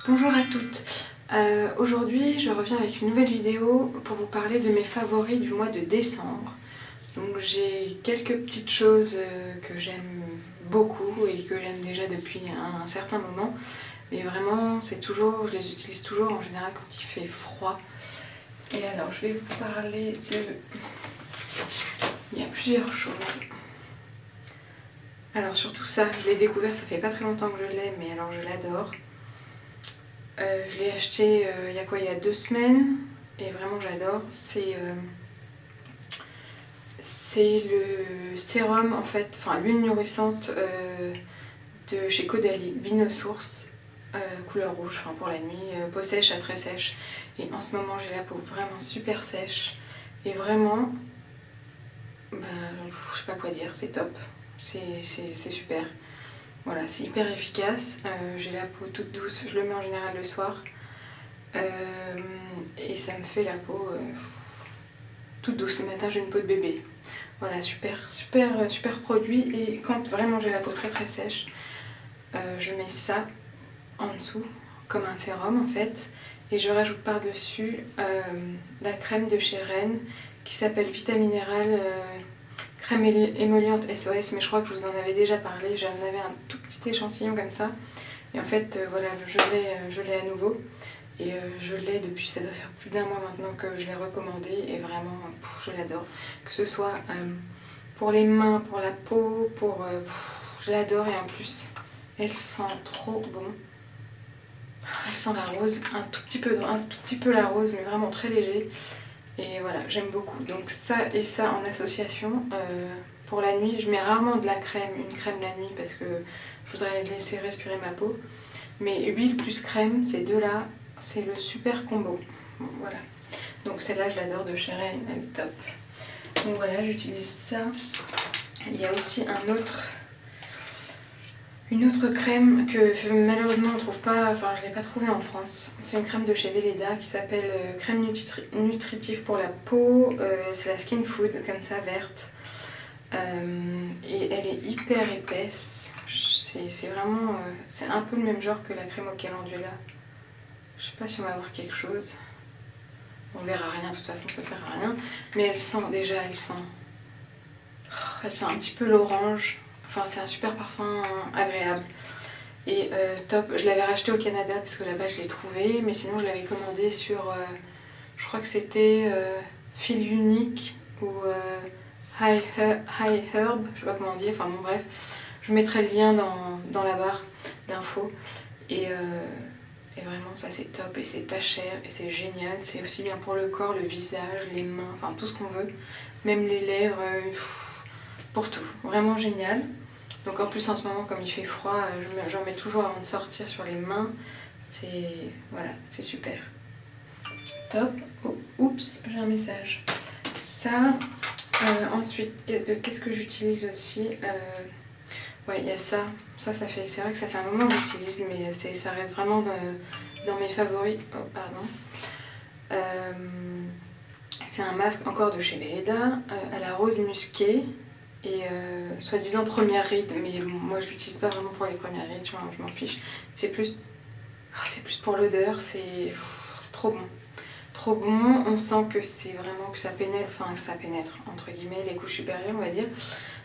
Bonjour à toutes. Aujourd'hui je reviens avec une nouvelle vidéo pour vous parler de mes favoris du mois de décembre. Donc j'ai quelques petites choses que j'aime beaucoup et que j'aime déjà depuis un certain moment. Mais vraiment je les utilise toujours en général quand il fait froid. Et alors je vais vous parler de... Il y a plusieurs choses. Alors surtout ça, je l'ai découvert, ça fait pas très longtemps que je l'ai, mais alors je l'adore. Je l'ai acheté il y a 2 semaines et vraiment j'adore. C'est le sérum en fait, enfin l'huile nourrissante de chez Caudalie, Binosource, couleur rouge, enfin pour la nuit, peau sèche à très sèche. Et en ce moment j'ai la peau vraiment super sèche et vraiment, je sais pas quoi dire, c'est top, c'est super. Voilà, c'est hyper efficace, j'ai la peau toute douce, je le mets en général le soir et ça me fait la peau toute douce. Le matin j'ai une peau de bébé. Voilà, super produit. Et quand vraiment j'ai la peau très sèche, je mets ça en dessous comme un sérum en fait et je rajoute par dessus la crème de chez Rennes qui s'appelle Vita Mineral crème émolliente SOS, mais je crois que je vous en avais déjà parlé. J'en avais un tout petit échantillon comme ça et en fait voilà, je l'ai à nouveau et je l'ai depuis, ça doit faire plus d'1 mois maintenant que je l'ai recommandé et vraiment je l'adore, que ce soit pour les mains, pour la peau, je l'adore. Et en plus elle sent trop bon, elle sent la rose, un tout petit peu la rose, mais vraiment très léger. Et voilà, j'aime beaucoup. Donc ça et ça en association. Pour la nuit, je mets rarement de la crème, une crème la nuit parce que je voudrais laisser respirer ma peau. Mais huile plus crème, ces deux-là, c'est le super combo. Bon, voilà. Donc celle-là, je l'adore, de chez Rennes, elle est top. Donc voilà, j'utilise ça. Il y a aussi une autre crème que malheureusement on ne trouve pas, enfin je ne l'ai pas trouvée en France. C'est une crème de chez Velleda qui s'appelle crème nutritive pour la peau. C'est la Skin Food, comme ça, verte. Et elle est hyper épaisse. C'est vraiment... c'est un peu le même genre que la crème au calendula. Je sais pas si on va voir quelque chose. On verra rien, de toute façon ça sert à rien. Mais elle sent un petit peu l'orange. Enfin c'est un super parfum agréable. Et top, je l'avais racheté au Canada parce que là-bas je l'ai trouvé. Mais sinon je l'avais commandé sur... je crois que c'était Fil Unique ou High Herb. Je sais pas comment on dit, enfin bon bref. Je mettrai le lien dans la barre d'infos. Et vraiment ça c'est top et c'est pas cher et c'est génial. C'est aussi bien pour le corps, le visage, les mains, enfin tout ce qu'on veut. Même les lèvres, pour tout. Vraiment génial. Donc en plus en ce moment comme il fait froid, j'en mets toujours avant de sortir sur les mains. Voilà, c'est super. Top. Oh, oups, j'ai un message. Ça, ensuite, qu'est-ce que j'utilise aussi ouais, il y a ça. C'est vrai que ça fait un moment que j'utilise, mais ça reste vraiment dans mes favoris. Oh, pardon. C'est un masque encore de chez Velleda, à la rose musquée. Et soi-disant première ride, mais moi je l'utilise pas vraiment pour les premières rides, je m'en fiche. C'est plus pour l'odeur, c'est trop bon. Trop bon, on sent que c'est vraiment que ça pénètre entre guillemets les couches supérieures on va dire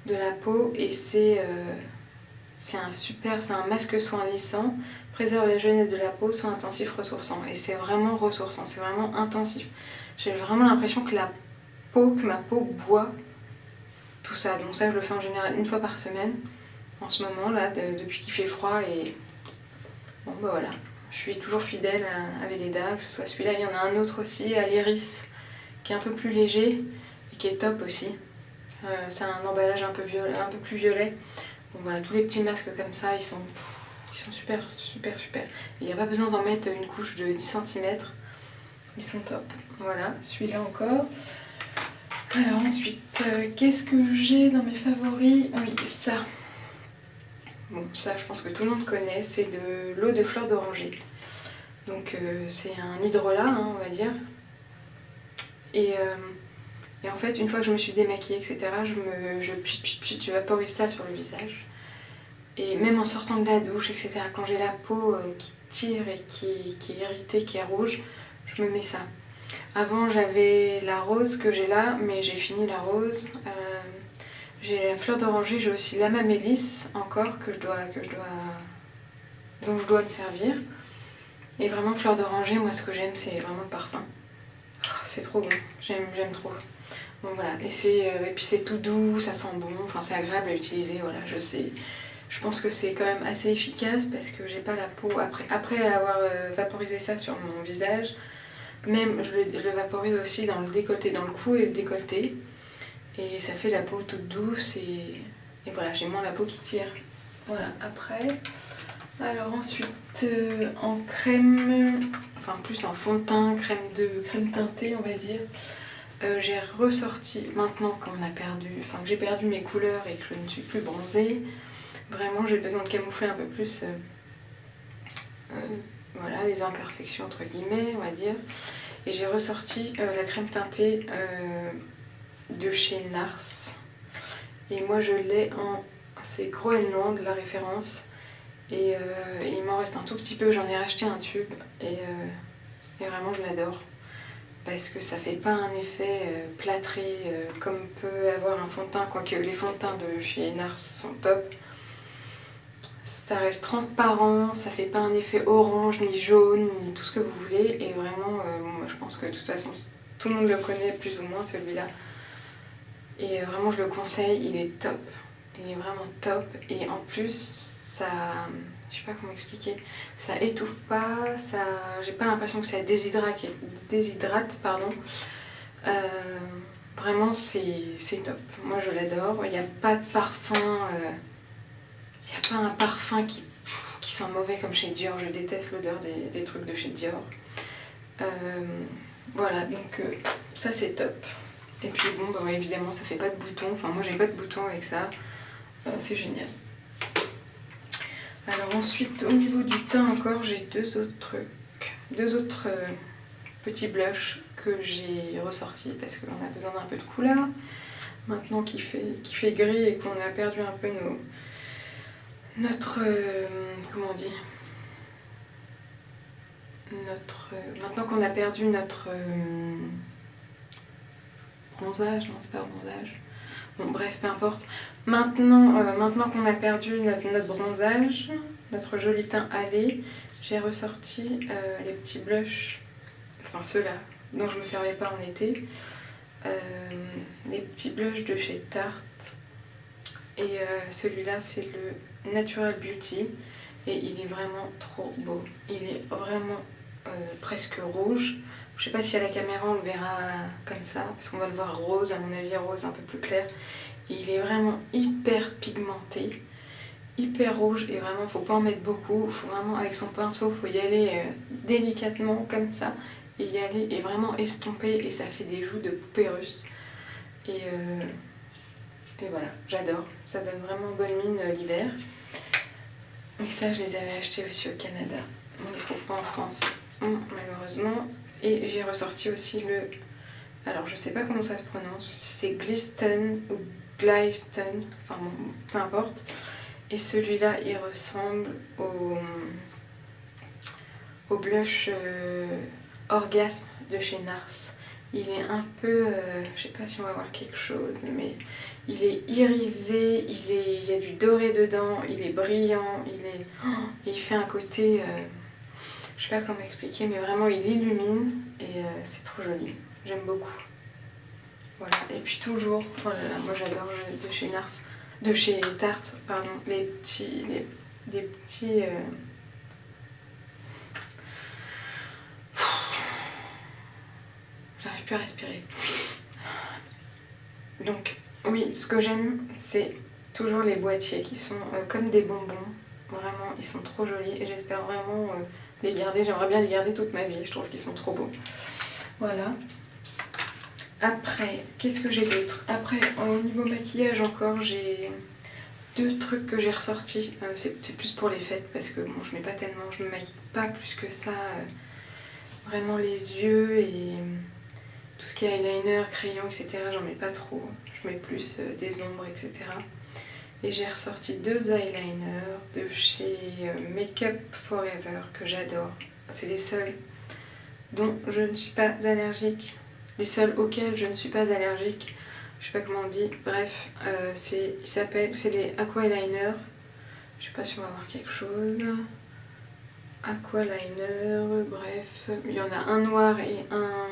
de la peau et c'est un masque soin lissant, préserve la jeunesse de la peau, soin intensif ressourçant et c'est vraiment ressourçant, c'est vraiment intensif. J'ai vraiment l'impression que ma peau boit tout ça, donc ça je le fais en général 1 fois par semaine en ce moment là depuis qu'il fait froid et bon bah voilà. Je suis toujours fidèle à Velleda, que ce soit celui-là, il y en a un autre aussi, à l'iris, qui est un peu plus léger et qui est top aussi. C'est un emballage un peu plus violet. Bon, voilà, tous les petits masques comme ça, ils sont super. Et il n'y a pas besoin d'en mettre une couche de 10 cm. Ils sont top. Voilà, celui-là encore. Alors ensuite, qu'est-ce que j'ai dans mes favoris? Oui, ça. Bon, ça, je pense que tout le monde connaît, c'est de l'eau de fleur d'oranger. Donc c'est un hydrolat, hein, on va dire. Et en fait, une fois que je me suis démaquillée, etc., je vaporise ça sur le visage. Et même en sortant de la douche, etc., quand j'ai la peau qui tire et qui est irritée, qui est rouge, je me mets ça. Avant j'avais la rose que j'ai là, mais j'ai fini la rose. J'ai la fleur d'oranger, j'ai aussi l'amamélis encore dont je dois me servir. Et vraiment fleur d'oranger, moi ce que j'aime c'est vraiment le parfum. Oh, c'est trop bon, j'aime trop. Bon voilà, et puis c'est tout doux, ça sent bon, enfin c'est agréable à utiliser, voilà, je sais. Je pense que c'est quand même assez efficace parce que j'ai pas la peau, après avoir vaporisé ça sur mon visage, même je le vaporise aussi dans le décolleté, dans le cou et le décolleté. Et ça fait la peau toute douce et voilà, j'ai moins la peau qui tire. Voilà, après. Alors ensuite, en crème, enfin plus en fond de teint, crème teintée on va dire, j'ai ressorti, maintenant qu'on a perdu, enfin que j'ai perdu mes couleurs et que je ne suis plus bronzée, vraiment j'ai besoin de camoufler un peu plus voilà, les imperfections entre guillemets on va dire. Et j'ai ressorti la crème teintée de chez NARS. Et moi je l'ai en, c'est Groenland la référence. Et il m'en reste un tout petit peu, j'en ai racheté un tube et vraiment je l'adore. Parce que ça fait pas un effet plâtré comme peut avoir un fond de teint, quoique les fonds de teint de chez NARS sont top. Ça reste transparent, ça fait pas un effet orange, ni jaune, ni tout ce que vous voulez. Et vraiment, moi je pense que de toute façon, tout le monde le connaît plus ou moins celui-là. Et vraiment je le conseille, il est top. Il est vraiment top. Et en plus, ça... je sais pas comment expliquer. Ça étouffe pas, ça... j'ai pas l'impression que ça déshydrate, pardon. Vraiment c'est top. Moi je l'adore. Il n'y a pas de parfum... il n'y a pas un parfum qui sent mauvais comme chez Dior. Je déteste l'odeur des trucs de chez Dior. Voilà, donc ça c'est top. Et puis bon, bah, ouais, évidemment ça fait pas de boutons. Enfin moi j'ai pas de boutons avec ça. C'est génial. Alors ensuite, au niveau du teint encore, j'ai deux autres petits blushs que j'ai ressortis parce qu'on a besoin d'un peu de couleur. Maintenant qu'il fait gris et qu'on a perdu un peu notre... comment on dit, maintenant qu'on a perdu notre bronzage, non c'est pas bronzage, bon bref peu importe, maintenant qu'on a perdu notre bronzage, notre joli teint hâlé, j'ai ressorti les petits blushs, enfin ceux-là dont je me servais pas en été, les petits blushs de chez Tarte, et celui-là c'est le Natural Beauty. Et il est vraiment trop beau. Il est vraiment presque rouge. Je sais pas si à la caméra on le verra comme ça, parce qu'on va le voir rose, à mon avis rose un peu plus clair. Et il est vraiment hyper pigmenté, hyper rouge, et vraiment faut pas en mettre beaucoup. Faut vraiment avec son pinceau, faut y aller délicatement comme ça, et y aller et vraiment estomper, et ça fait des joues de poupée russe. Et voilà, j'adore. Ça donne vraiment bonne mine l'hiver. Et ça, je les avais achetés aussi au Canada. On les trouve pas en France, malheureusement. Et j'ai ressorti aussi le... alors, je sais pas comment ça se prononce. Si c'est Glisten ou Glisten. Enfin bon, peu importe. Et celui-là, il ressemble au blush Orgasme de chez NARS. Il est un peu... je sais pas si on va voir quelque chose, mais... il est irisé, il y a du doré dedans, il est brillant, il fait un côté, je sais pas comment expliquer, mais vraiment il illumine et c'est trop joli, j'aime beaucoup. Voilà, et puis toujours, oh là là, moi j'adore de chez NARS, de chez Tarte, pardon, les petits, j'arrive plus à respirer. Donc, oui, ce que j'aime, c'est toujours les boîtiers qui sont comme des bonbons. Vraiment, ils sont trop jolis et j'espère vraiment les garder. J'aimerais bien les garder toute ma vie, je trouve qu'ils sont trop beaux. Voilà. Après, qu'est-ce que j'ai d'autre? Après, au niveau maquillage encore, j'ai deux trucs que j'ai ressortis. C'est plus pour les fêtes parce que bon, je mets pas tellement, je me maquille pas plus que ça. Vraiment les yeux et... tout ce qui est eyeliner, crayon, etc. j'en mets pas trop. Je mets plus des ombres, etc. Et j'ai ressorti 2 eyeliners de chez Makeup Forever que j'adore. C'est les seuls dont je ne suis pas allergique. Les seuls auxquels je ne suis pas allergique. Je sais pas comment on dit. Bref, c'est les Aqua Liner. Je sais pas si on va voir quelque chose. Aqua Liner, bref. Il y en a un noir et un...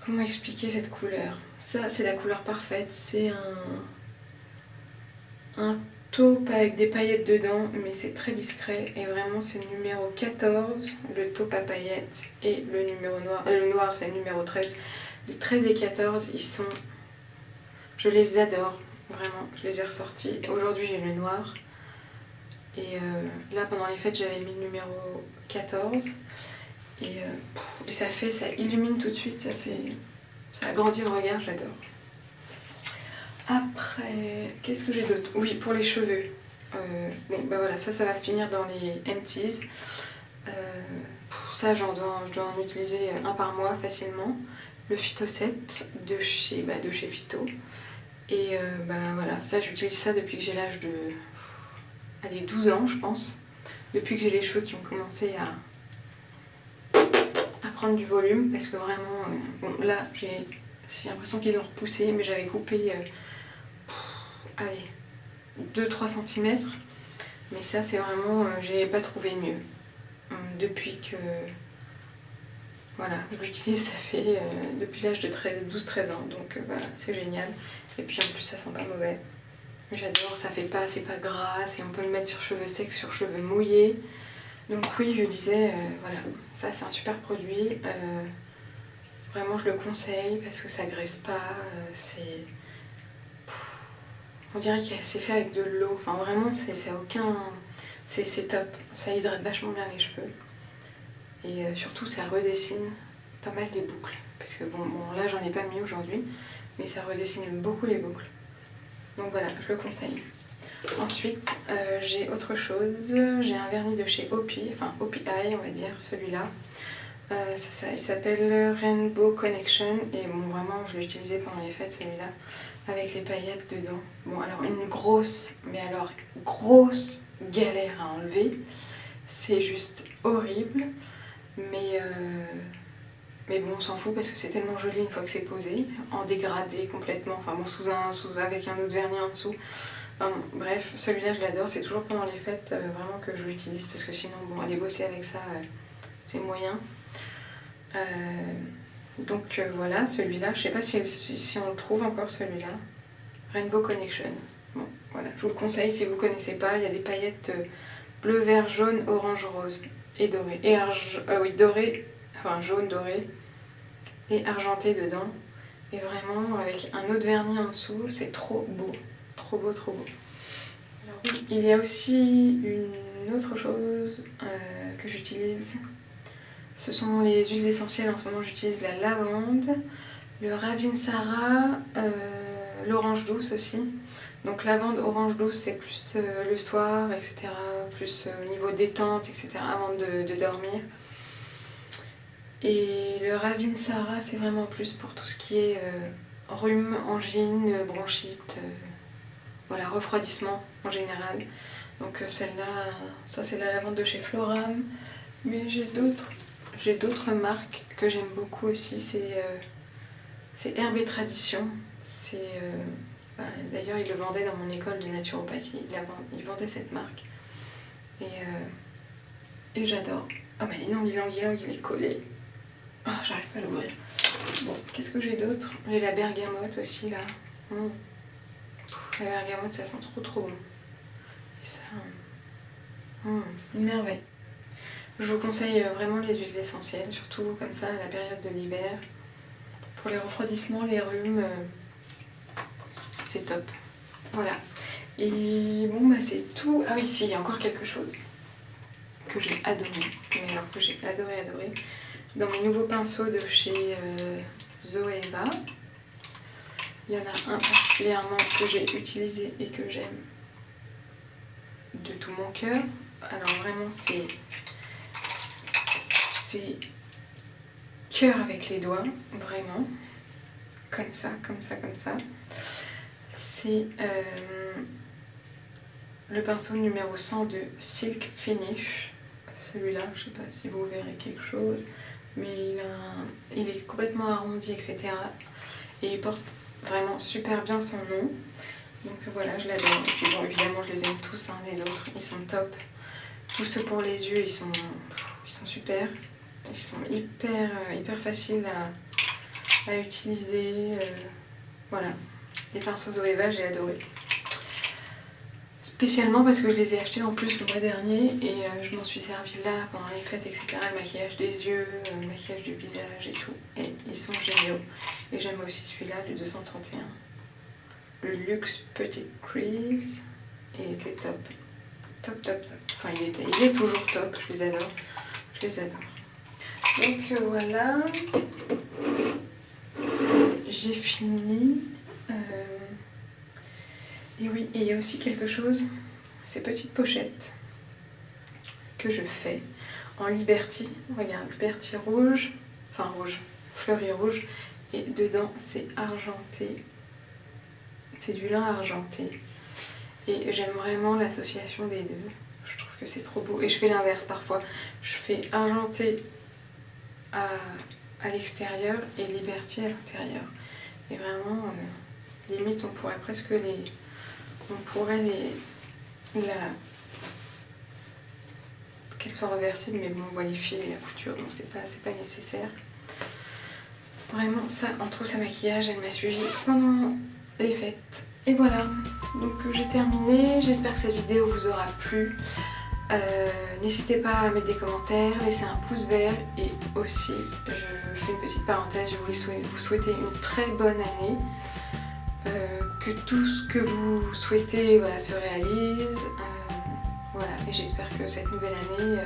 Comment expliquer cette couleur? Ça, c'est la couleur parfaite. C'est un taupe avec des paillettes dedans, mais c'est très discret. Et vraiment, c'est le numéro 14, le taupe à paillettes. Et le numéro noir. Le noir, c'est le numéro 13. Les 13 et 14, ils sont... Je les adore. Vraiment, je les ai ressortis. Aujourd'hui, j'ai le noir. Et là, pendant les fêtes, j'avais mis le numéro 14. Et ça illumine tout de suite, ça agrandit le regard, j'adore. Après, qu'est-ce que j'ai d'autre? Oui, pour les cheveux. Bon, bah voilà, ça va se finir dans les empties. Ça, je dois en utiliser un par mois facilement. Le Phyto 7 de chez Phyto. Et voilà, ça, j'utilise ça depuis que j'ai l'âge de... Allez, 12 ans, je pense. Depuis que j'ai les cheveux qui ont commencé à prendre du volume, parce que vraiment, bon, là, j'ai l'impression qu'ils ont repoussé, mais j'avais coupé, allez, 2-3 cm. Mais ça, c'est vraiment, j'ai pas trouvé mieux. Depuis que, voilà, je l'utilise, ça fait depuis l'âge de 12-13 ans, donc voilà, c'est génial. Et puis en plus, ça sent pas mauvais. J'adore, c'est pas gras, et on peut le mettre sur cheveux secs, sur cheveux mouillés. Donc oui, je disais, voilà, ça c'est un super produit. Vraiment, je le conseille parce que ça graisse pas. On dirait que c'est fait avec de l'eau. Enfin, vraiment, c'est top. Ça hydrate vachement bien les cheveux. Et surtout, ça redessine pas mal les boucles. Parce que bon là, j'en ai pas mis aujourd'hui, mais ça redessine beaucoup les boucles. Donc voilà, je le conseille. Ensuite, j'ai autre chose. J'ai un vernis de chez Opi, enfin Opi Eye, on va dire, celui-là. Il s'appelle Rainbow Connection. Et bon, vraiment, je l'ai utilisé pendant les fêtes, celui-là, avec les paillettes dedans. Bon, alors une grosse galère à enlever. C'est juste horrible. Mais bon, on s'en fout parce que c'est tellement joli une fois que c'est posé, en dégradé complètement, enfin bon, avec un autre vernis en dessous. Enfin bon, bref, celui-là je l'adore, c'est toujours pendant les fêtes vraiment que je l'utilise parce que sinon, bon, aller bosser avec ça, c'est moyen. Donc voilà, celui-là, je sais pas si on le trouve encore celui-là. Rainbow Connection. Bon, voilà, je vous le conseille si vous ne connaissez pas, il y a des paillettes bleu, vert, jaune, orange, rose et doré. Et doré. Enfin jaune doré et argenté dedans, et vraiment avec un autre vernis en dessous, c'est trop beau, trop beau, trop beau. Alors oui, il y a aussi une autre chose que j'utilise, ce sont les huiles essentielles. En ce moment j'utilise la lavande, le Ravinsara, l'orange douce aussi. Donc lavande, orange douce, c'est plus le soir, etc., plus au niveau détente, etc., avant de dormir. Et le Ravinsara, c'est vraiment plus pour tout ce qui est rhume, angine, bronchite, voilà, refroidissement en général. Donc celle-là, ça c'est la lavande de chez Floram. Mais j'ai d'autres marques que j'aime beaucoup aussi. C'est Herbe et Tradition. D'ailleurs, ils le vendaient dans mon école de naturopathie. Ils vendaient cette marque. Et j'adore. Ah bah non, il est collé. Oh, j'arrive pas à l'ouvrir. Bon, qu'est-ce que j'ai d'autre? J'ai la bergamote aussi là. La bergamote, ça sent trop trop bon. Et ça, une merveille. Je vous conseille vraiment les huiles essentielles, surtout comme ça à la période de l'hiver. Pour les refroidissements, les rhumes, c'est top. Voilà. Et bon, bah c'est tout. Ah oui, si, il y a encore quelque chose que j'ai adoré. Mais alors que j'ai adoré. Dans mes nouveaux pinceaux de chez Zoeva, il y en a un particulièrement que j'ai utilisé et que j'aime de tout mon cœur. Alors vraiment, c'est cœur avec les doigts, vraiment. Comme ça. c'est le pinceau numéro 100 de Silk Finish. Celui-là, je sais pas si vous verrez quelque chose, mais il est complètement arrondi, etc. Et il porte vraiment super bien son nom. Donc voilà, je l'adore. Et puis bon, évidemment, je les aime tous, hein, les autres, ils sont top. Tous ceux pour les yeux, ils sont super. Ils sont hyper faciles à utiliser. Voilà, les pinceaux Zoeva, j'ai adoré. Spécialement parce que je les ai achetés en plus le mois dernier et je m'en suis servi là pendant les fêtes, etc. Le maquillage des yeux, le maquillage du visage et tout. Et ils sont géniaux. Et j'aime aussi celui-là, du 231. Le Luxe Petite Crease. Il était top. Top. Enfin, il est toujours top. Je les adore. Donc voilà. J'ai fini. Et oui, et il y a aussi quelque chose, ces petites pochettes que je fais en Liberty. Regarde, Liberty rouge, enfin rouge, fleuri rouge, et dedans c'est argenté, c'est du lin argenté. Et j'aime vraiment l'association des deux, je trouve que c'est trop beau. Et je fais l'inverse parfois, je fais argenté à l'extérieur et Liberty à l'intérieur. Et vraiment, limite on pourrait presque qu'elle soit reversible, mais bon, on voit les fils et la couture, donc c'est pas nécessaire. Vraiment, ça, entre sa maquillage, elle m'a suivi pendant les fêtes. Et voilà, donc j'ai terminé. J'espère que cette vidéo vous aura plu. N'hésitez pas à mettre des commentaires, laisser un pouce vert et aussi, je fais une petite parenthèse, je voulais vous souhaiter une très bonne année. Que tout ce que vous souhaitez, voilà, se réalise. Voilà, et j'espère que cette nouvelle année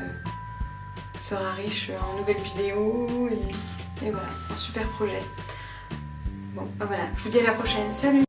sera riche en nouvelles vidéos et voilà, un super projet. Bon, voilà, je vous dis à la prochaine. Salut!